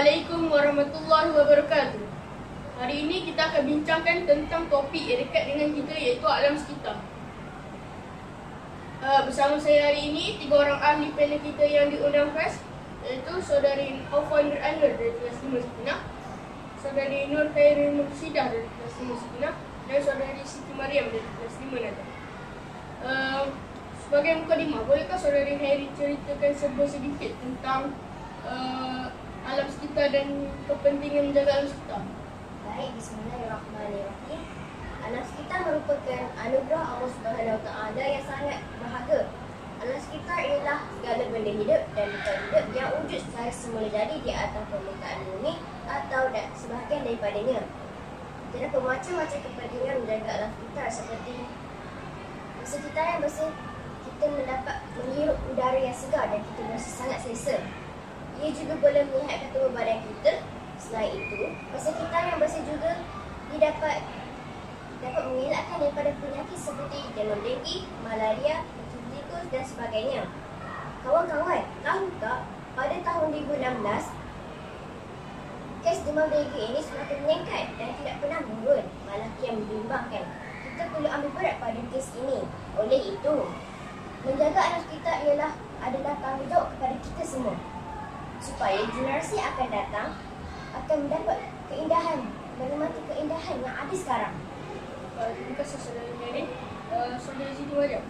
Assalamualaikum warahmatullahi wabarakatuh. Hari ini kita akan bincangkan tentang topik yang dekat dengan kita, iaitu alam sekitar. Bersama saya hari ini 3 orang ahli panel kita yang diundang khas, iaitu Saudari Aufa Nur Anwar dari kelas 5 Sakinah, Saudari Nur Khairul Mursidah dari kelas 5 Sakinah, dan Saudari Siti Mariam dari kelas 5 Nada. Sebagai mukadimah, bolehkah Saudari Khairi ceritakan sedikit tentang alam sekitar dan kepentingan menjaga alam sekitar? Baik, bismillahirrahmanirrahim. Alam sekitar merupakan anugerah Allah Subhanahu Wa Taala yang sangat berharga. Alam sekitar ialah segala benda hidup dan bukan hidup yang wujud secara semula jadi di atas permukaan bumi atau sebahagian daripadanya. Terdapat macam-macam kepentingan menjaga alam sekitar, seperti sekitar yang bersih, kita mendapat menghirup udara yang segar dan kita merasa sangat selesa. Ia juga boleh menyihatkan tubuh badan kita. Selain itu, sekitar yang bersih juga dapat mengelakkan daripada penyakit seperti demam denggi, malaria, tikus dan sebagainya. Kawan-kawan, tahu tak pada tahun 2016 kes demam denggi ini semakin meningkat dan tidak pernah menurun, malah kian membimbangkan. Kita perlu ambil berat pada kes ini. Oleh itu, menjaga alam sekitar adalah tanggungjawab kepada kita semua, supaya generasi akan datang akan mendapat keindahan, menikmati keindahan yang ada sekarang. Terima kasih Saudari Khairi. Saudari Siti Mariam,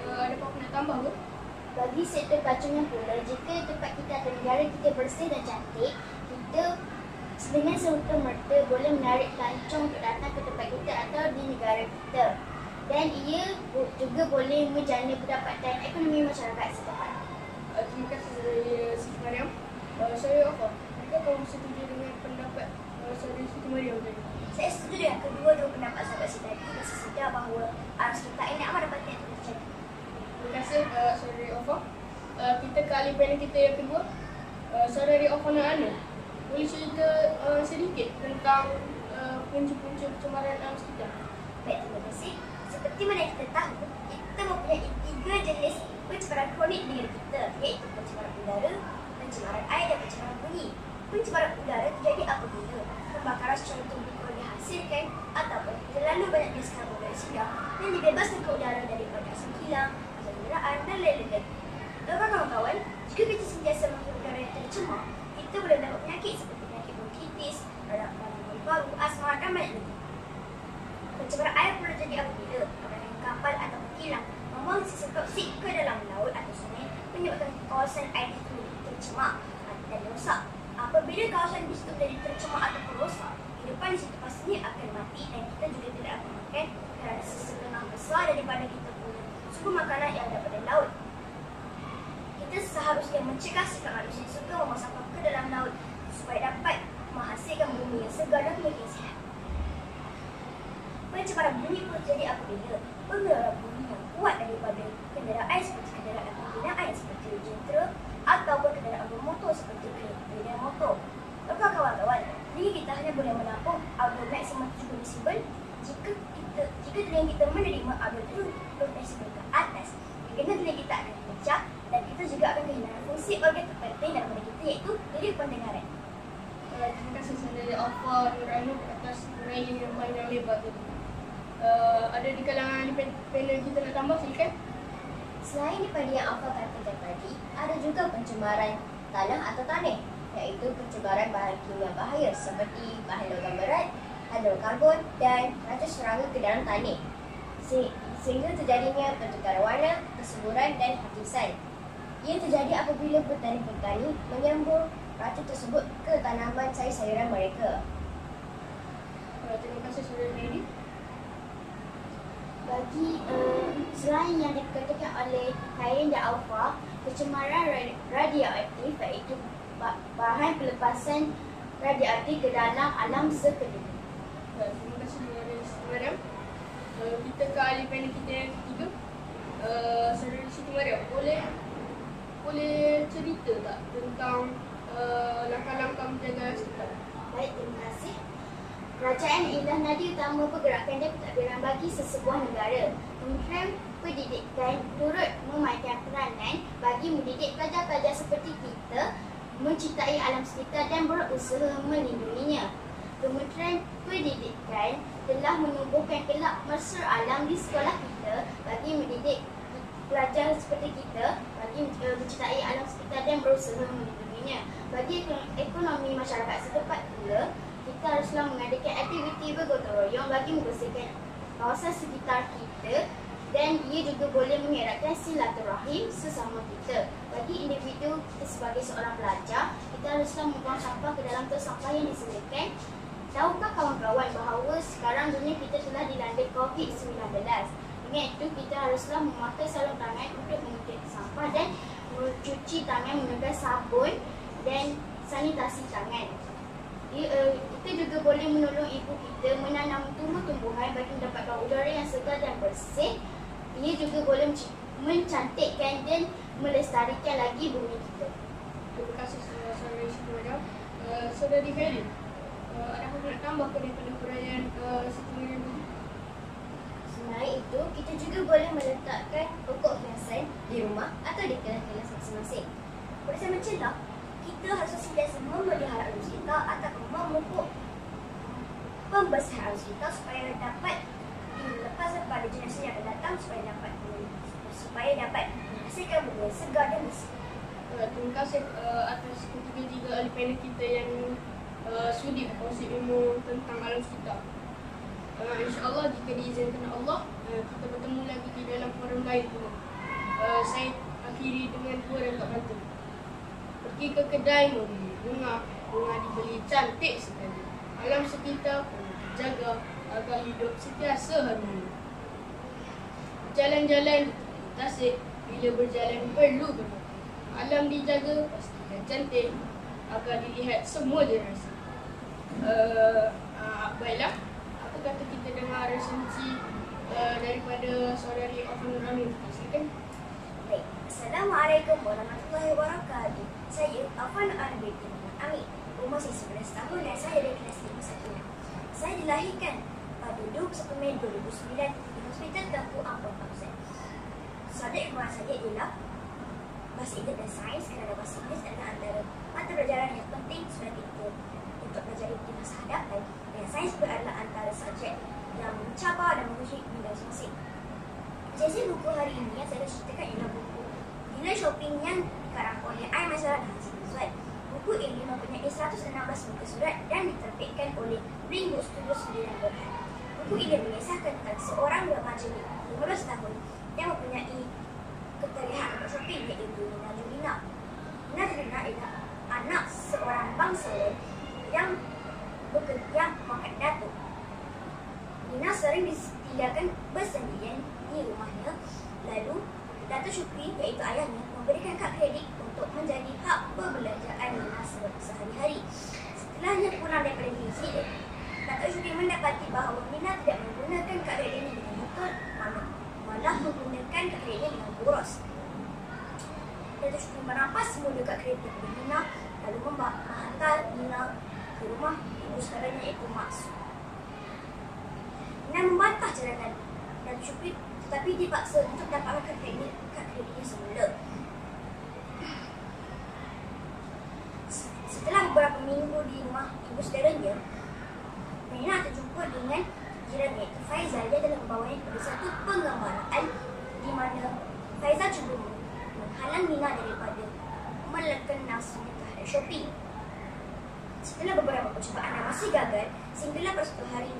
ada apa nak tambah ke? Bagi sektor kacungan pula, jika tempat kita atau negara kita bersih dan cantik, kita dengan serta-merta boleh menarik pelancong untuk datang ke tempat kita atau di negara kita. Dan ia juga boleh menjana pendapatan ekonomi masyarakat setempat. Terima kasih Saudari Siti Mariam. Saudari Aufa, adakah kamu setuju dengan pendapat Saudari Siti Mariam tadi? Saya setuju dengan kedua-dua pendapat sahabat saya tadi dan saya sedar bahawa alam sekitar ini amat dapat terjadi. Terima kasih Saudari Aufa. Kita ke ahli panel kita yang kedua, Saudari Aufa Nur Anwar. Boleh cerita sedikit tentang punca-punca pencemaran alam sekitar? Baik, terima kasih. Seperti mana kita tahu, kita mempunyai 3 jenis pencemaran kronik di diri kita, iaitu pencemaran udara, pencemaran air dan pencemaran bunyi. Pencemaran udara terjadi apabila pembakaran secara terbuka dihasilkan ataupun terlalu banyak gas karbon dioksida yang dibebaskan ke udara daripada asap kilang, asap kenderaan dan lain-lain. Kawan-kawan, jika kita sentiasa menghirup udara yang tercemar, kita boleh mendapat penyakit seperti penyakit bronkitis, radang paru, asma dan banyak lagi. Pencemaran air perlu terjadi apabila kapal atau kilang membuang sisa toksik ke dalam laut atau sungai, menyebabkan kawasan air itu tercemar dan rosak. Apabila kawasan di situ menjadi tercemar ataupun rosak, kehidupan di situ pastinya akan mati dan kita juga tidak akan makan kerana setengah besar daripada kita punya sumber makanan yang ada pada laut. Kita seharusnya mencegah sikap manusia yang suka membuang sampah ke dalam laut supaya dapat menghasilkan bumi yang segar dan bumi yang sihat. Pencemaran bunyi pun terjadi apabila pengeluaran bunyi yang kuat daripada kenderaan seperti kenderaan penggunaan seperti jentera ataupun kenderaan bermotor seperti kereta motor. Kawan-kawan, telinga kita hanya boleh menampung audio maksimum 70 desibel jika telinga kita menerima audio 70 desibel ke atas. Kerana telinga kita akan pecah dan kita juga akan kehilangan fungsi organ terpenting dalam badan kita, iaitu diri pendengaran. Terima kasih Saudari Aufa Nur Anwar atas uraian yang panjang lebar tadi. Ada di kalangan panel kita nak tambah silakan? Selain daripada yang Aufa katakan tadi, ada juga pencemaran tanah atau tanah, iaitu pencemaran bahan kimia bahaya seperti bahan logam berat, hidrokarbon dan racun serangga ke dalam tanah, sehingga terjadinya pertukaran warna, kesuburan dan hakisan. Ia terjadi apabila petani-petani menyembur racun tersebut ke tanaman sayur-sayuran mereka. Terima kasih Saudari Khairi. Bagi selain yang dikatakan oleh Khairin dan Aufa, pencemaran radioaktif iaitu bahan pelepasan radioaktif ke dalam alam sekeliling. Terima kasih Saudari Siti Mariam. Kita ke ahli panel kita yang ketiga, Saudari Siti Mariam. Boleh cerita tak tentang langkah-langkah menjaga sekitar? Baik, terima kasih. Kerajaan ialah nadi utama pergerakan dan pentadbiran bagi sesebuah negara. Kementerian Pendidikan turut memainkan peranan bagi mendidik pelajar-pelajar seperti kita mencintai alam sekitar dan berusaha melindunginya. Kementerian Pendidikan telah menubuhkan kelab mesra alam di sekolah kita bagi mendidik pelajar seperti kita bagi mencintai alam sekitar dan berusaha melindunginya. Bagi ekonomi masyarakat setempat pula, kita haruslah mengadakan aktiviti bergotong royong bagi membersihkan kawasan sekitar kita, dan ia juga boleh mengeratkan silaturahim sesama kita. Bagi individu kita sebagai seorang pelajar, kita haruslah membuang sampah ke dalam tong sampah yang disediakan. Tahukah kawan-kawan bahawa sekarang dunia kita telah dilanda COVID-19? Dengan itu, kita haruslah memakai sarung tangan untuk mengikut sampah dan mencuci tangan menggunakan sabun dan sanitasi tangan. Kita juga boleh menolong ibu kita menanam tumbuh-tumbuhan bagi mendapatkan udara yang segar dan bersih. Ia juga boleh mencantikkan dan melestarikan lagi bumi kita. Terima kasih saudari Syukurada. Saudari Helen, adakah nak tambah daripada huraian setengah ini? Selain itu, kita juga boleh meletakkan pokok hiasan di rumah atau di kelas-kelas masing-masing. Bersama celah, kita harus sentiasa memelihara arus kita atau memupuk pembersihan arus kita supaya dapat dilepaskan pada jenazah yang akan datang supaya dapat menghasilkan bumi yang segar dan bersih. Terima kasih atas ketiga-tiga ahli panel kita yang sudi berkongsi ilmu tentang alam sekitar. InsyaAllah jika diizinkan Allah, kita bertemu lagi di dalam forum lain pula. Saya akhiri dengan dua rangkap pantun. Pergi ke kedai membeli bunga, bunga dibeli cantik sekali. Alam sekitar perlu dijaga agar hidup sentiasa harmoni. Jalan-jalan tasik, bila berjalan perlu berhati. Alam dijaga pastikan cantik agar dilihat semua generasi. Baiklah, apa kata kita dengar resensi daripada saudari Afan Rahim? Silakan. Baik. Assalamualaikum warahmatullahi wabarakatuh. Saya Afan Rahim Amin. Umur saya 11 tahun dan saya dari kelas 5 Saya dilahirkan pada 21 Mei 2009 di Hospital Tengku Ampun Kawasan. Subjek kemuliaan saya ialah Bahasa Inggeris dan Sains, kerana Bahasa Inggeris adalah antara mata pelajaran yang penting sudah kita untuk belajar di masa hadapan, dan Sains pun adalah antara subjek yang mencabar dan menguji minda masing-masing. Sesi buku hari ini yang saya ceritakan ialah buku Gila Shopping yang dikarang oleh Aimazah dan Hasil Zuad. Buku ini mempunyai 116 muka surat dan diterbitkan oleh Ringwood Studios Sembilan Berhad. Buku ini mengisahkan tentang seorang remaja 15 tahun yang mempunyai keterihan untuk shopping, iaitu Nina Julina. Nina Julina adalah anak seorang bangsawan yang makan datuk. Nina sering ditinggalkan bersendirian di rumahnya. Lalu Datuk Syukri, iaitu ayahnya, memberikan kad kredit untuk menjadi hak perbelanjaan Nina sehari-hari. Setelahnya pulang daripada visit, Datuk Syukri mendapati bahawa Nina tidak menggunakan kad kredit ini dengan betul, malah menggunakan kad kredit dengan boros. Datuk Syukri merampas semula kad kredit daripada Nina, lalu menghantar Nina ke rumah ibu saudaranya, iaitu Mak Su. Nina membantah cadangan Datuk Syukri, tetapi dipaksa untuk dapatkan kad kreditnya semula. Setelah beberapa minggu di rumah ibu saudaranya, Nina terjumpa dengan jirannya, iaitu Faizal. Dia telah membawanya kepada satu penggembaraan di mana Faizal cuba menghalang Nina daripada melekan nafsunya terhadap shopping. Setelah beberapa percubaan dan masih gagal, sehinggalah pada suatu hari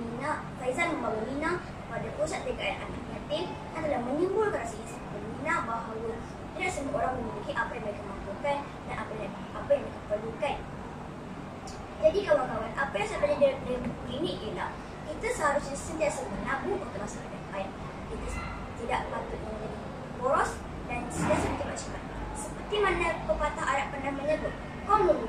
Faizal membawa Nina pada pusat jagaan anak yatim yang telah menimbulkan rasa insaf kepada Nina bahawa tidak semua orang memiliki apa yang mereka mahukan dan apa yang mereka perlukan. Jadi kawan-kawan, apa yang saya belajar dari buku ini ialah kita seharusnya sentiasa menabung untuk masa depan. Kita tidak patutnya menjadi boros dan sentiasa bercepat-cepat. Seperti mana pepatah Arab pernah menyebut, Qawlul